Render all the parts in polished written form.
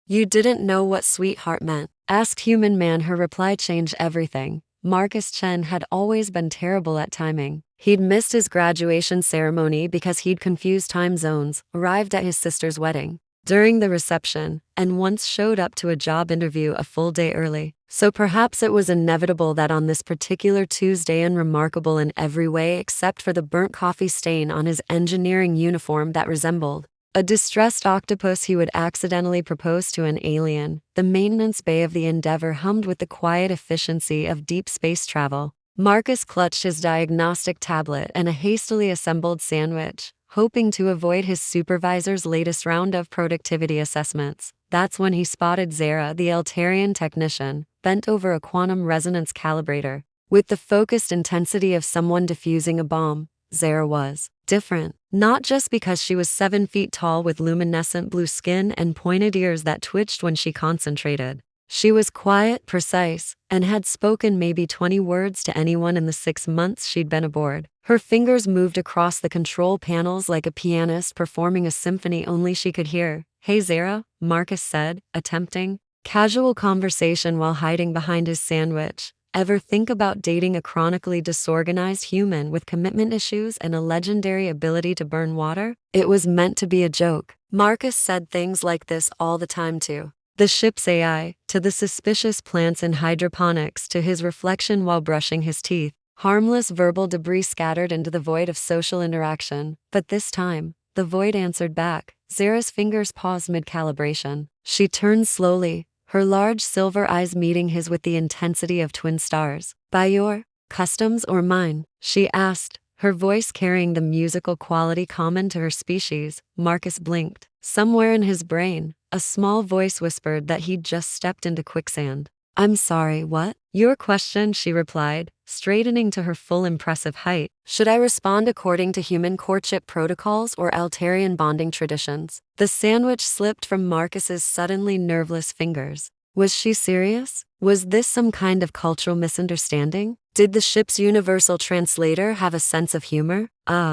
You didn't know what sweetheart meant, asked Human Man. Her reply changed everything. Marcus Chen had always been terrible at timing. He'd missed his graduation ceremony because he'd confused time zones, arrived at his sister's wedding during the reception, and once showed up to a job interview a full day early. So perhaps it was inevitable that on this particular Tuesday, unremarkable in every way except for the burnt coffee stain on his engineering uniform that resembled a distressed octopus, he would accidentally propose to an alien. The maintenance bay of the Endeavour hummed with the quiet efficiency of deep space travel. Marcus clutched his diagnostic tablet and a hastily assembled sandwich, hoping to avoid his supervisor's latest round of productivity assessments. That's when he spotted Zara, the Altarian technician, bent over a quantum resonance calibrator. With the focused intensity of someone defusing a bomb, Zara was different. Not just because she was 7 feet tall with luminescent blue skin and pointed ears that twitched when she concentrated. She was quiet, precise, and had spoken maybe 20 words to anyone in the 6 months she'd been aboard. Her fingers moved across the control panels like a pianist performing a symphony only she could hear. "Hey Zara," Marcus said, attempting casual conversation while hiding behind his sandwich. "Ever think about dating a chronically disorganized human with commitment issues and a legendary ability to burn water?" It was meant to be a joke. Marcus said things like this all the time to the ship's AI, to the suspicious plants in hydroponics, to his reflection while brushing his teeth. Harmless verbal debris scattered into the void of social interaction. But this time, the void answered back. Zara's fingers paused mid-calibration. She turned slowly, her large silver eyes meeting his with the intensity of twin stars. "By your customs or mine?" she asked, her voice carrying the musical quality common to her species. Marcus blinked. Somewhere in his brain, a small voice whispered that he'd just stepped into quicksand. "I'm sorry, what?" "Your question," she replied, straightening to her full impressive height. "Should I respond according to human courtship protocols or Altarian bonding traditions?" The sandwich slipped from Marcus's suddenly nerveless fingers. Was she serious? Was this some kind of cultural misunderstanding? Did the ship's universal translator have a sense of humor?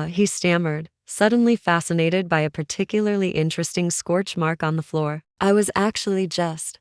He stammered, suddenly fascinated by a particularly interesting scorch mark on the floor. "I was actually just,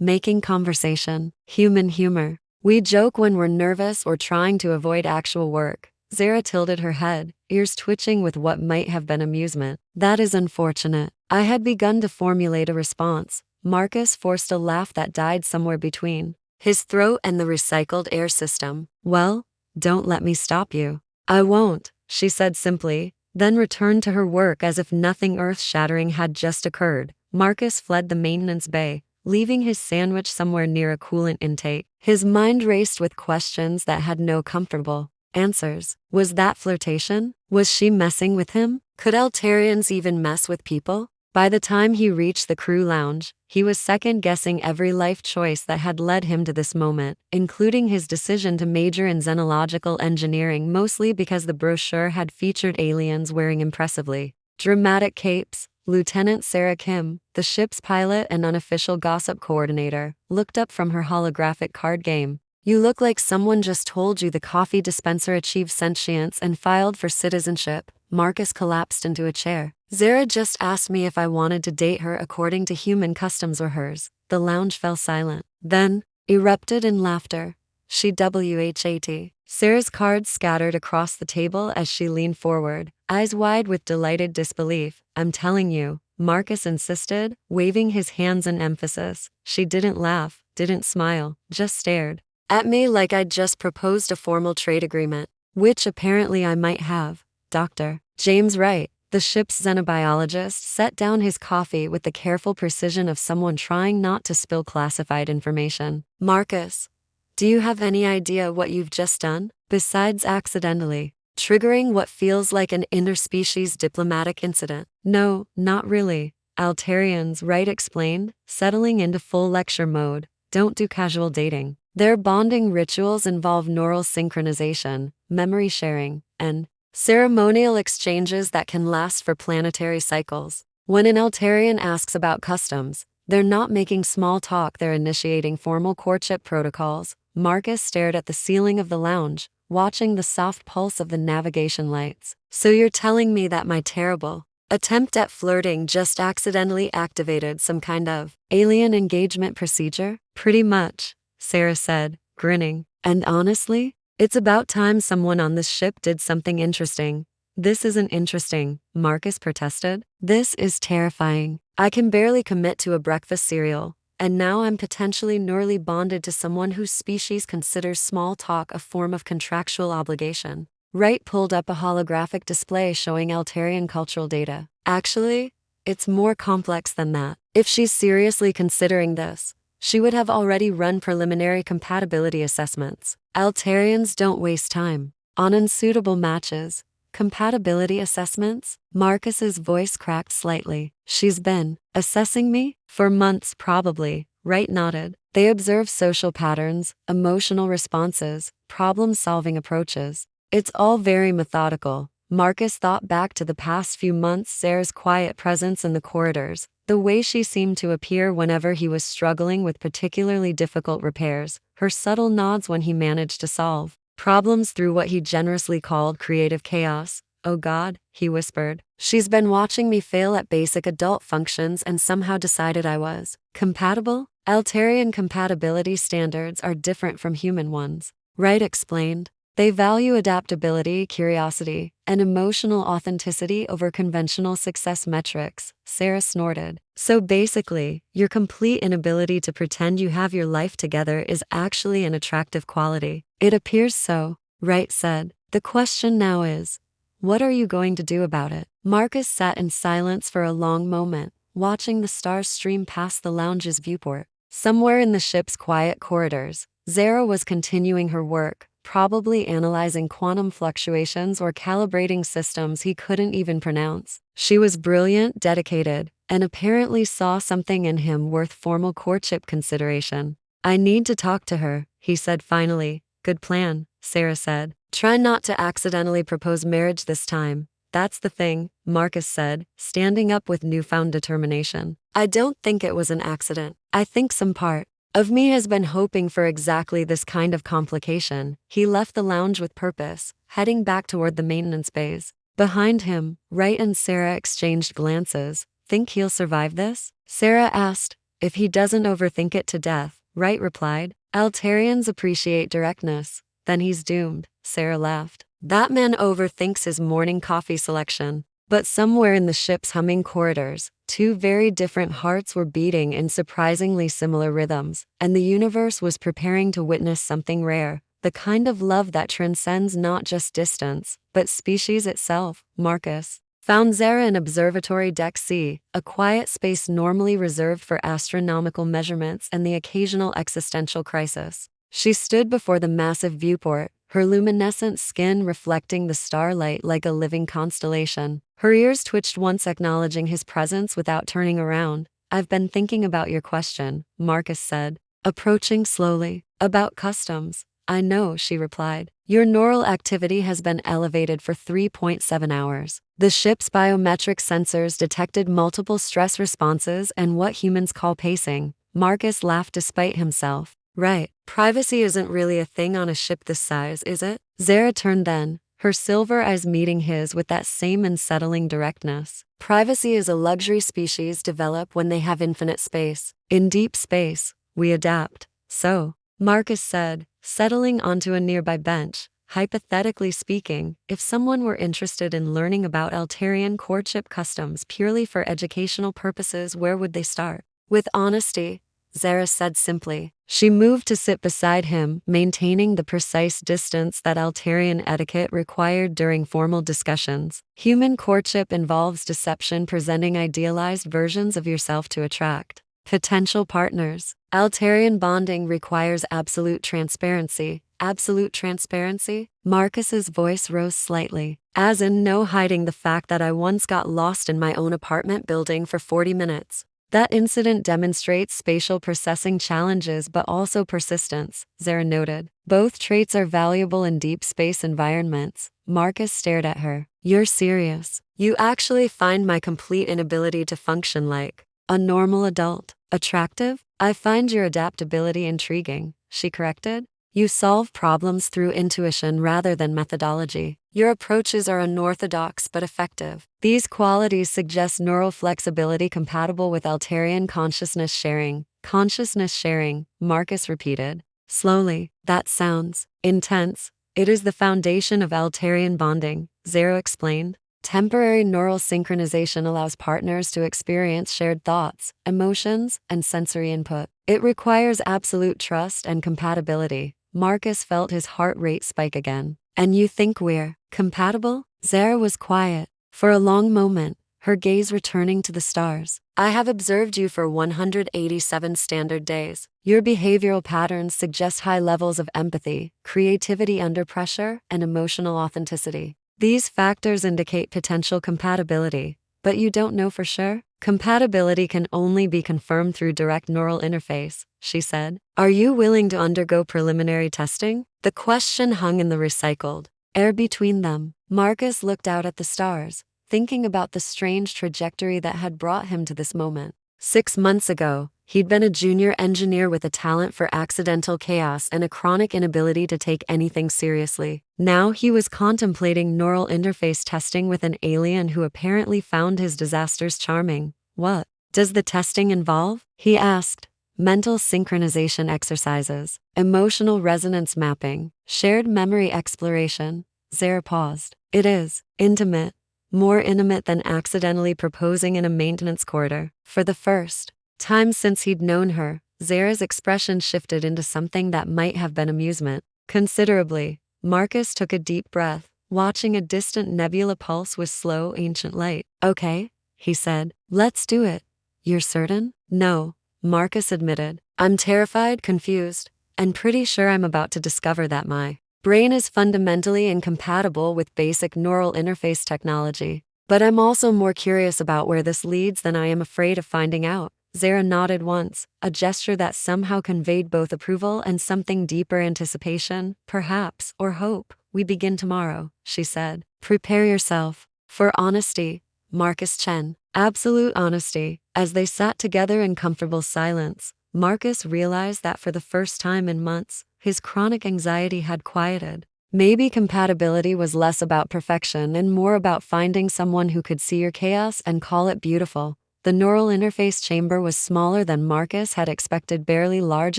making conversation. Human humor. We joke when we're nervous or trying to avoid actual work." Zara tilted her head, ears twitching with what might have been amusement. "That is unfortunate." I had begun to formulate a response. Marcus forced a laugh that died somewhere between his throat and the recycled air system. "Well, don't let me stop you." "I won't," she said simply, then returned to her work as if nothing earth-shattering had just occurred. Marcus fled the maintenance bay, leaving his sandwich somewhere near a coolant intake. His mind raced with questions that had no comfortable answers. Was that flirtation? Was she messing with him? Could Altarians even mess with people? By the time he reached the crew lounge, he was second-guessing every life choice that had led him to this moment, including his decision to major in xenological engineering, mostly because the brochure had featured aliens wearing impressively dramatic capes. Lieutenant Sarah Kim, the ship's pilot and unofficial gossip coordinator, looked up from her holographic card game. "You look like someone just told you the coffee dispenser achieved sentience and filed for citizenship." Marcus collapsed into a chair. "Zara just asked me if I wanted to date her according to human customs or hers." The lounge fell silent, then erupted in laughter. She WHAT. Sarah's cards scattered across the table as she leaned forward, eyes wide with delighted disbelief. "I'm telling you," Marcus insisted, waving his hands in emphasis. She didn't laugh, didn't smile, just stared at me like I'd just proposed a formal trade agreement, which apparently I might have. Dr. James Wright, the ship's xenobiologist, set down his coffee with the careful precision of someone trying not to spill classified information. "Marcus, do you have any idea what you've just done? Besides accidentally triggering what feels like an interspecies diplomatic incident." "No, not really." Altarians, Wright explained, settling into full lecture mode, don't do casual dating. Their bonding rituals involve neural synchronization, memory sharing, and ceremonial exchanges that can last for planetary cycles. When an Altarian asks about customs, they're not making small talk, they're initiating formal courtship protocols. Marcus stared at the ceiling of the lounge, watching the soft pulse of the navigation lights. "So you're telling me that my terrible attempt at flirting just accidentally activated some kind of alien engagement procedure? Pretty much, Sarah said, grinning. And honestly, it's about time someone on this ship did something interesting. This isn't interesting, Marcus protested. This is terrifying. I can barely commit to a breakfast cereal, and now I'm potentially neurally bonded to someone whose species considers small talk a form of contractual obligation. Wright pulled up a holographic display showing Altarian cultural data. Actually, it's more complex than that. If she's seriously considering this, she would have already run preliminary compatibility assessments. Altarians don't waste time on unsuitable matches. Compatibility assessments? Marcus's voice cracked slightly. She's been assessing me? For months, probably. Wright nodded. They observe social patterns, emotional responses, problem-solving approaches. It's all very methodical. Marcus thought back to the past few months, Sarah's quiet presence in the corridors, the way she seemed to appear whenever he was struggling with particularly difficult repairs, her subtle nods when he managed to solve problems through what he generously called creative chaos. Oh God, he whispered. She's been watching me fail at basic adult functions and somehow decided I was compatible? Altarian compatibility standards are different from human ones, Wright explained. They value adaptability, curiosity, and emotional authenticity over conventional success metrics, Sarah snorted. So basically, your complete inability to pretend you have your life together is actually an attractive quality. It appears so, Wright said. The question now is, what are you going to do about it? Marcus sat in silence for a long moment, watching the stars stream past the lounge's viewport. Somewhere in the ship's quiet corridors, Zara was continuing her work, probably analyzing quantum fluctuations or calibrating systems he couldn't even pronounce. She was brilliant, dedicated, and apparently saw something in him worth formal courtship consideration. I need to talk to her, he said finally. Good plan, Sarah said. Try not to accidentally propose marriage this time. That's the thing, Marcus said, standing up with newfound determination. I don't think it was an accident. I think some part of me has been hoping for exactly this kind of complication. He left the lounge with purpose, heading back toward the maintenance bays. Behind him, Wright and Sarah exchanged glances. Think he'll survive this? Sarah asked. If he doesn't overthink it to death, Wright replied. Altarians appreciate directness. Then he's doomed, Sarah laughed. That man overthinks his morning coffee selection. But somewhere in the ship's humming corridors, two very different hearts were beating in surprisingly similar rhythms, and the universe was preparing to witness something rare, the kind of love that transcends not just distance, but species itself. Marcus found Zara in Observatory Deck C, a quiet space normally reserved for astronomical measurements and the occasional existential crisis. She stood before the massive viewport, her luminescent skin reflecting the starlight like a living constellation. Her ears twitched once acknowledging his presence without turning around. I've been thinking about your question, Marcus said, approaching slowly. About customs. I know, she replied. Your neural activity has been elevated for 3.7 hours. The ship's biometric sensors detected multiple stress responses and what humans call pacing. Marcus laughed despite himself. Right. Privacy isn't really a thing on a ship this size, is it? Zara turned then, her silver eyes meeting his with that same unsettling directness. Privacy is a luxury species develop when they have infinite space. In deep space, we adapt. So, Marcus said, settling onto a nearby bench. Hypothetically speaking, if someone were interested in learning about Altarian courtship customs purely for educational purposes, where would they start? With honesty, Zara said simply. She moved to sit beside him, maintaining the precise distance that Altarian etiquette required during formal discussions. Human courtship involves deception, presenting idealized versions of yourself to attract potential partners. Altarian bonding requires absolute transparency. Absolute transparency? Marcus's voice rose slightly. As in no hiding the fact that I once got lost in my own apartment building for 40 minutes. That incident demonstrates spatial processing challenges but also persistence, Zara noted. Both traits are valuable in deep space environments. Marcus stared at her. You're serious. You actually find my complete inability to function like a normal adult attractive? I find your adaptability intriguing, she corrected. You solve problems through intuition rather than methodology. Your approaches are unorthodox but effective. These qualities suggest neural flexibility compatible with Altarian consciousness sharing. Consciousness sharing, Marcus repeated. Slowly, that sounds intense. It is the foundation of Altarian bonding, Zero explained. Temporary neural synchronization allows partners to experience shared thoughts, emotions, and sensory input. It requires absolute trust and compatibility. Marcus felt his heart rate spike again. And you think we're compatible? Zara was quiet. For a long moment, her gaze returning to the stars. I have observed you for 187 standard days. Your behavioral patterns suggest high levels of empathy, creativity under pressure, and emotional authenticity. These factors indicate potential compatibility, but you don't know for sure? Compatibility can only be confirmed through direct neural interface, she said. Are you willing to undergo preliminary testing? The question hung in the recycled air between them. Marcus looked out at the stars, thinking about the strange trajectory that had brought him to this moment. 6 months ago, he'd been a junior engineer with a talent for accidental chaos and a chronic inability to take anything seriously. Now he was contemplating neural interface testing with an alien who apparently found his disasters charming. What does the testing involve? He asked. Mental synchronization exercises, emotional resonance mapping, shared memory exploration. Zara paused. It is intimate. More intimate than accidentally proposing in a maintenance corridor. For the first time since he'd known her, Zara's expression shifted into something that might have been amusement. Considerably, Marcus took a deep breath, watching a distant nebula pulse with slow, ancient light. Okay, he said. Let's do it. You're certain? No, Marcus admitted. I'm terrified, confused, and pretty sure I'm about to discover that my brain is fundamentally incompatible with basic neural interface technology. But I'm also more curious about where this leads than I am afraid of finding out. Zara nodded once, a gesture that somehow conveyed both approval and something deeper anticipation, perhaps, or hope. We begin tomorrow, she said. Prepare yourself for honesty, Marcus Chen. Absolute honesty. As they sat together in comfortable silence, Marcus realized that for the first time in months, his chronic anxiety had quieted. Maybe compatibility was less about perfection and more about finding someone who could see your chaos and call it beautiful. The neural interface chamber was smaller than Marcus had expected, barely large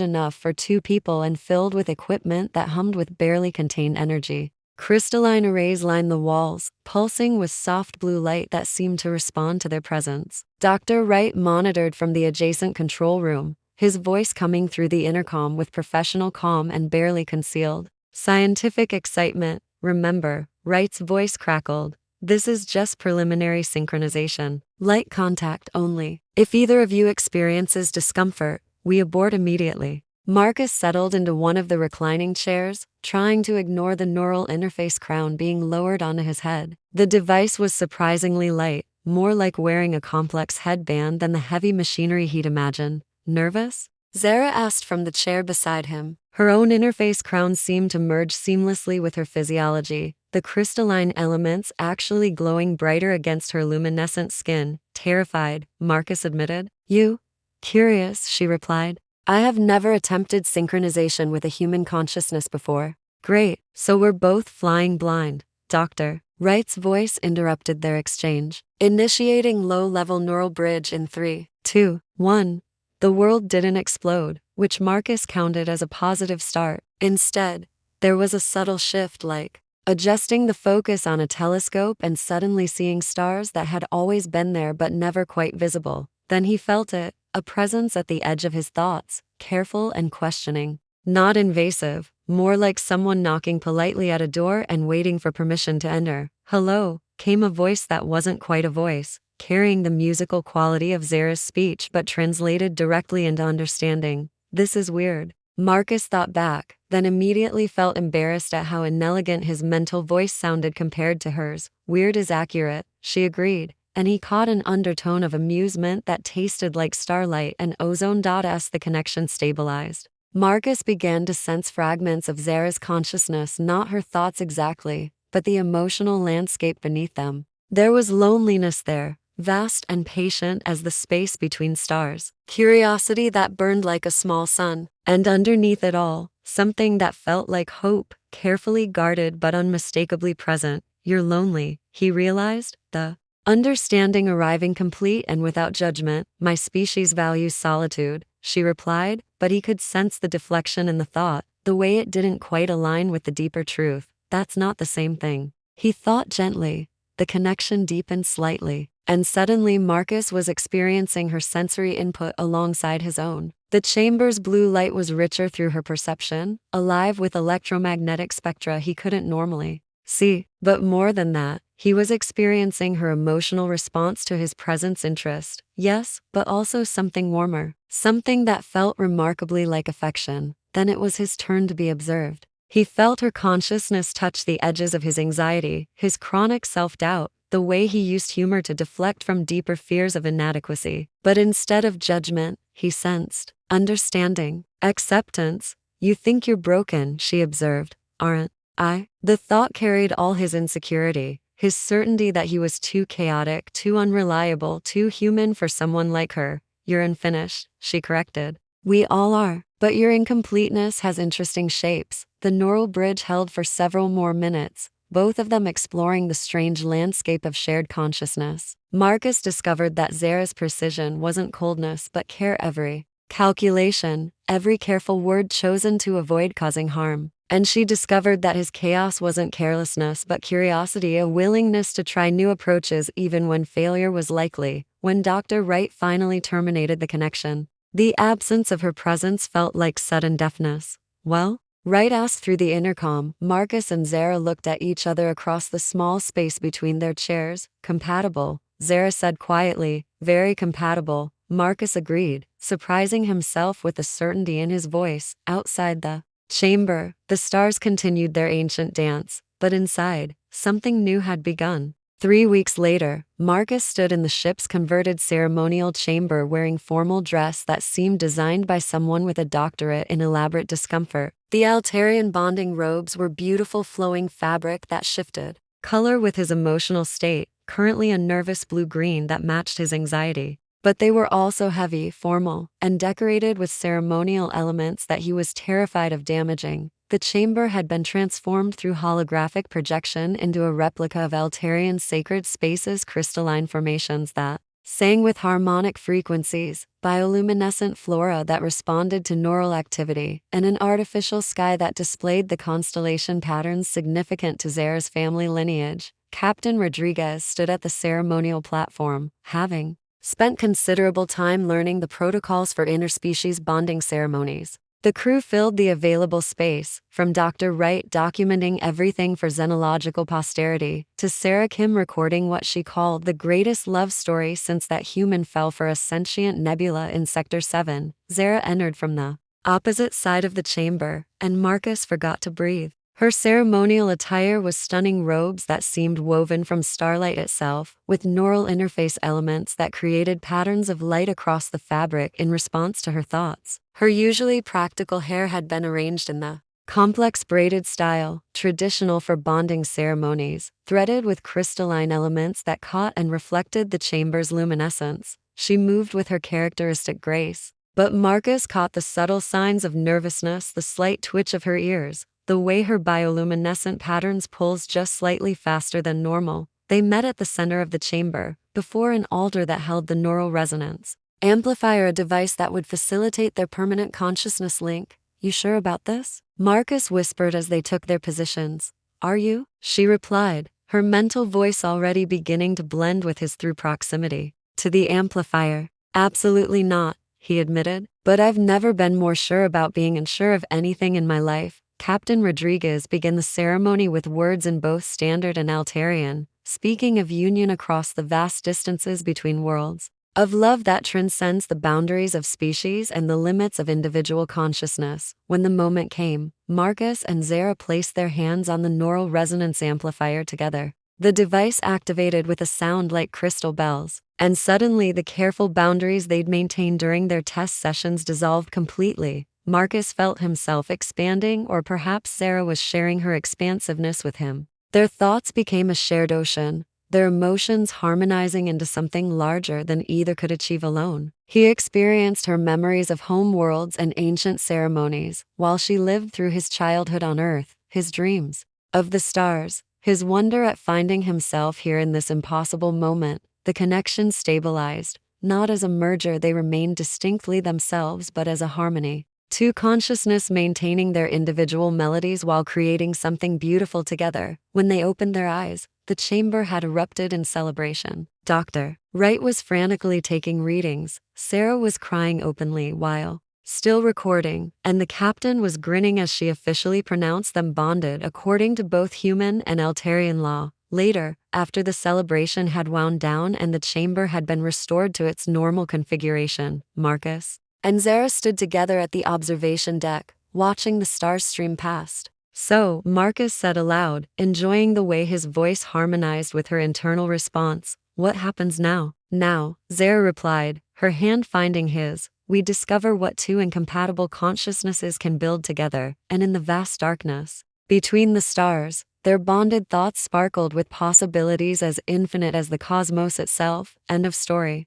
enough for 2 people and filled with equipment that hummed with barely contained energy. Crystalline arrays lined the walls, pulsing with soft blue light that seemed to respond to their presence. Dr. Wright monitored from the adjacent control room, his voice coming through the intercom with professional calm and barely concealed scientific excitement. Remember, Wright's voice crackled. This is just preliminary synchronization. Light contact only. If either of you experiences discomfort, we abort immediately. Marcus settled into one of the reclining chairs, trying to ignore the neural interface crown being lowered onto his head. The device was surprisingly light, more like wearing a complex headband than the heavy machinery he'd imagined. Nervous? Zara asked from the chair beside him. Her own interface crown seemed to merge seamlessly with her physiology, the crystalline elements actually glowing brighter against her luminescent skin. Terrified, Marcus admitted. You? Curious, she replied. I have never attempted synchronization with a human consciousness before. Great, so we're both flying blind. Dr. Wright's voice interrupted their exchange. Initiating low-level neural bridge in 3, 2, 1. The world didn't explode, which Marcus counted as a positive start. Instead, there was a subtle shift, like adjusting the focus on a telescope and suddenly seeing stars that had always been there but never quite visible. Then he felt it, a presence at the edge of his thoughts, careful and questioning. Not invasive, more like someone knocking politely at a door and waiting for permission to enter. Hello, came a voice that wasn't quite a voice, carrying the musical quality of Zara's speech but translated directly into understanding. This is weird. Marcus thought back, then immediately felt embarrassed at how inelegant his mental voice sounded compared to hers. Weird is accurate, she agreed, and he caught an undertone of amusement that tasted like starlight and ozone. As the connection stabilized, Marcus began to sense fragments of Zara's consciousness, not her thoughts exactly, but the emotional landscape beneath them. There was loneliness there, vast and patient as the space between stars, curiosity that burned like a small sun, and underneath it all, something that felt like hope, carefully guarded but unmistakably present. You're lonely, he realized, the understanding arriving complete and without judgment. My species values solitude, she replied, but he could sense the deflection in the thought, the way it didn't quite align with the deeper truth. That's not the same thing. He thought gently. The connection deepened slightly, and suddenly Marcus was experiencing her sensory input alongside his own. The chamber's blue light was richer through her perception, alive with electromagnetic spectra he couldn't normally see. But more than that, he was experiencing her emotional response to his presence interest. Yes, but also something warmer, something that felt remarkably like affection. Then it was his turn to be observed. He felt her consciousness touch the edges of his anxiety, his chronic self-doubt, the way he used humor to deflect from deeper fears of inadequacy. But instead of judgment, he sensed understanding, acceptance. You think you're broken, she observed, aren't I? The thought carried all his insecurity, his certainty that he was too chaotic, too unreliable, too human for someone like her. You're unfinished, she corrected. We all are, but your incompleteness has interesting shapes. The neural bridge held for several more minutes, both of them exploring the strange landscape of shared consciousness. Marcus discovered that Zara's precision wasn't coldness but care, every calculation, every careful word chosen to avoid causing harm. And she discovered that his chaos wasn't carelessness but curiosity, a willingness to try new approaches even when failure was likely. When Dr. Wright finally terminated the connection, the absence of her presence felt like sudden deafness. Well? Wright asked through the intercom. Marcus and Zara looked at each other across the small space between their chairs. Compatible, Zara said quietly. Very compatible, Marcus agreed, surprising himself with the certainty in his voice. Outside the chamber, the stars continued their ancient dance, but inside, something new had begun. 3 weeks later, Marcus stood in the ship's converted ceremonial chamber wearing formal dress that seemed designed by someone with a doctorate in elaborate discomfort. The Altarian bonding robes were beautiful flowing fabric that shifted color with his emotional state, currently a nervous blue-green that matched his anxiety. But they were also heavy, formal, and decorated with ceremonial elements that he was terrified of damaging. The chamber had been transformed through holographic projection into a replica of Altarian sacred spaces, crystalline formations that sang with harmonic frequencies, bioluminescent flora that responded to neural activity, and an artificial sky that displayed the constellation patterns significant to Zara's family lineage. Captain Rodriguez stood at the ceremonial platform, having spent considerable time learning the protocols for interspecies bonding ceremonies. The crew filled the available space, from Dr. Wright documenting everything for xenological posterity, to Sarah Kim recording what she called the greatest love story since that human fell for a sentient nebula in Sector 7. Zara entered from the opposite side of the chamber, and Marcus forgot to breathe. Her ceremonial attire was stunning robes that seemed woven from starlight itself, with neural interface elements that created patterns of light across the fabric in response to her thoughts. Her usually practical hair had been arranged in the complex braided style, traditional for bonding ceremonies, threaded with crystalline elements that caught and reflected the chamber's luminescence. She moved with her characteristic grace, but Marcus caught the subtle signs of nervousness, the slight twitch of her ears, the way her bioluminescent patterns pulsed just slightly faster than normal. They met at the center of the chamber, before an altar that held the neural resonance amplifier, a device that would facilitate their permanent consciousness link. You sure about this? Marcus whispered as they took their positions. Are you? She replied, her mental voice already beginning to blend with his through proximity to the amplifier. Absolutely not, he admitted, but I've never been more sure about being unsure of anything in my life. Captain Rodriguez began the ceremony with words in both Standard and Altarian, speaking of union across the vast distances between worlds, of love that transcends the boundaries of species and the limits of individual consciousness. When the moment came, Marcus and Zara placed their hands on the neural resonance amplifier together. The device activated with a sound like crystal bells, and suddenly the careful boundaries they'd maintained during their test sessions dissolved completely. Marcus felt himself expanding, or perhaps Zara was sharing her expansiveness with him. Their thoughts became a shared ocean, their emotions harmonizing into something larger than either could achieve alone. He experienced her memories of home worlds and ancient ceremonies, while she lived through his childhood on Earth, his dreams of the stars, his wonder at finding himself here in this impossible moment. The connection stabilized. Not as a merger, they remained distinctly themselves, but as a harmony. Two consciousness maintaining their individual melodies while creating something beautiful together. When they opened their eyes, the chamber had erupted in celebration. Dr. Wright was frantically taking readings. Sarah was crying openly while still recording, and the captain was grinning as she officially pronounced them bonded according to both human and Altarian law. Later, after the celebration had wound down and the chamber had been restored to its normal configuration, Marcus and Zara stood together at the observation deck, watching the stars stream past. "So," Marcus said aloud, enjoying the way his voice harmonized with her internal response, "what happens now?" "Now," Zara replied, her hand finding his, "we discover what two incompatible consciousnesses can build together, and in the vast darkness between the stars, their bonded thoughts sparkled with possibilities as infinite as the cosmos itself." End of story.